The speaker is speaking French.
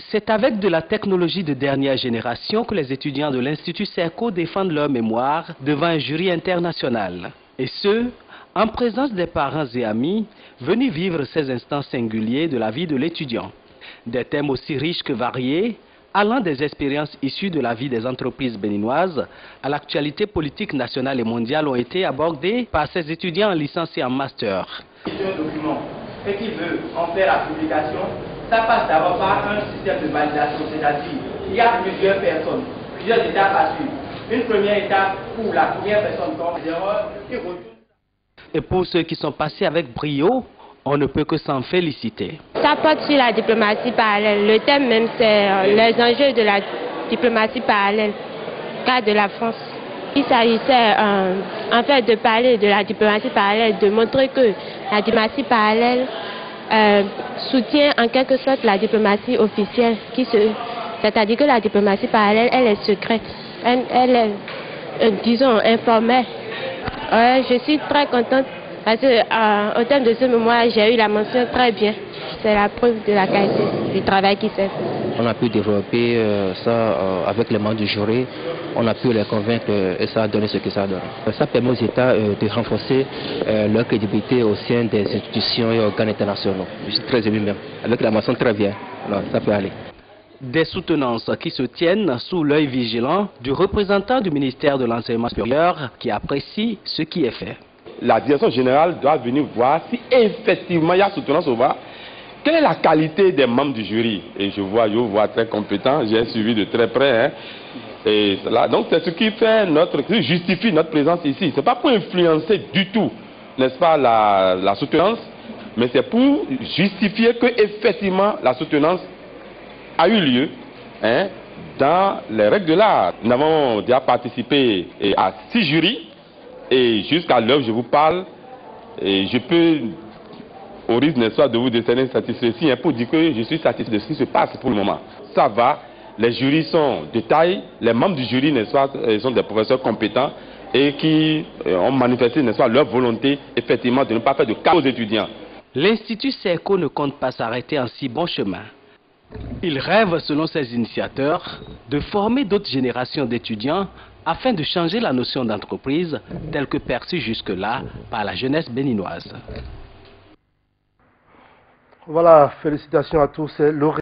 C'est avec de la technologie de dernière génération que les étudiants de l'Institut Serco défendent leur mémoire devant un jury international. Et ce, en présence des parents et amis venus vivre ces instants singuliers de la vie de l'étudiant. Des thèmes aussi riches que variés, allant des expériences issues de la vie des entreprises béninoises à l'actualité politique nationale et mondiale ont été abordés par ces étudiants en licence et en master. Un document et qui veut en faire la publication, ça passe d'abord par un système de validation, c'est-à-dire il y a plusieurs personnes, plusieurs étapes à suivre. Une première étape pour la première personne comme l'erreur qui retourne. Et pour ceux qui sont passés avec brio, on ne peut que s'en féliciter. Ça porte sur la diplomatie parallèle. Le thème même, c'est les enjeux de la diplomatie parallèle, cas de la France. Il s'agissait en fait de parler de la diplomatie parallèle, de montrer que la diplomatie parallèle soutient en quelque sorte la diplomatie officielle, c'est-à-dire que la diplomatie parallèle, elle est secrète, elle est, disons, informelle. Ouais, je suis très contente parce que au terme de ce mémoire, j'ai eu la mention très bien. C'est la preuve de la qualité du travail qui s'est fait. On a pu développer ça avec les membres du jury. On a pu les convaincre et ça a donné ce que ça donne. Ça permet aux États de renforcer leur crédibilité au sein des institutions et organes internationaux. Je suis très ému même. Avec la mention très bien, alors, ça peut aller. Des soutenances qui se tiennent sous l'œil vigilant du représentant du ministère de l'Enseignement supérieur qui apprécie ce qui est fait. La direction générale doit venir voir si effectivement il y a soutenance au bas. Quelle est la qualité des membres du jury? Et je vois très compétent, j'ai suivi de très près. Hein. Et cela, donc c'est ce qui fait qui justifie notre présence ici. Ce n'est pas pour influencer du tout, n'est-ce pas, la soutenance, mais c'est pour justifier que effectivement la soutenance a eu lieu hein, dans les règles de l'art. Nous avons déjà participé à 6 jurys et jusqu'à l'heure je vous parle, et je peux, au risque n'est-ce pas de vous décerner satisfait pour dire que je suis satisfait de ce qui se passe pour le moment. Ça va, les jurys sont de taille, les membres du jury n'est-ce pas, sont des professeurs compétents et qui ont manifesté n'est-ce pas, leur volonté effectivement de ne pas faire de cas aux étudiants. L'Institut Serco ne compte pas s'arrêter en si bon chemin. Il rêve, selon ses initiateurs, de former d'autres générations d'étudiants afin de changer la notion d'entreprise telle que perçue jusque-là par la jeunesse béninoise. Voilà, félicitations à tous.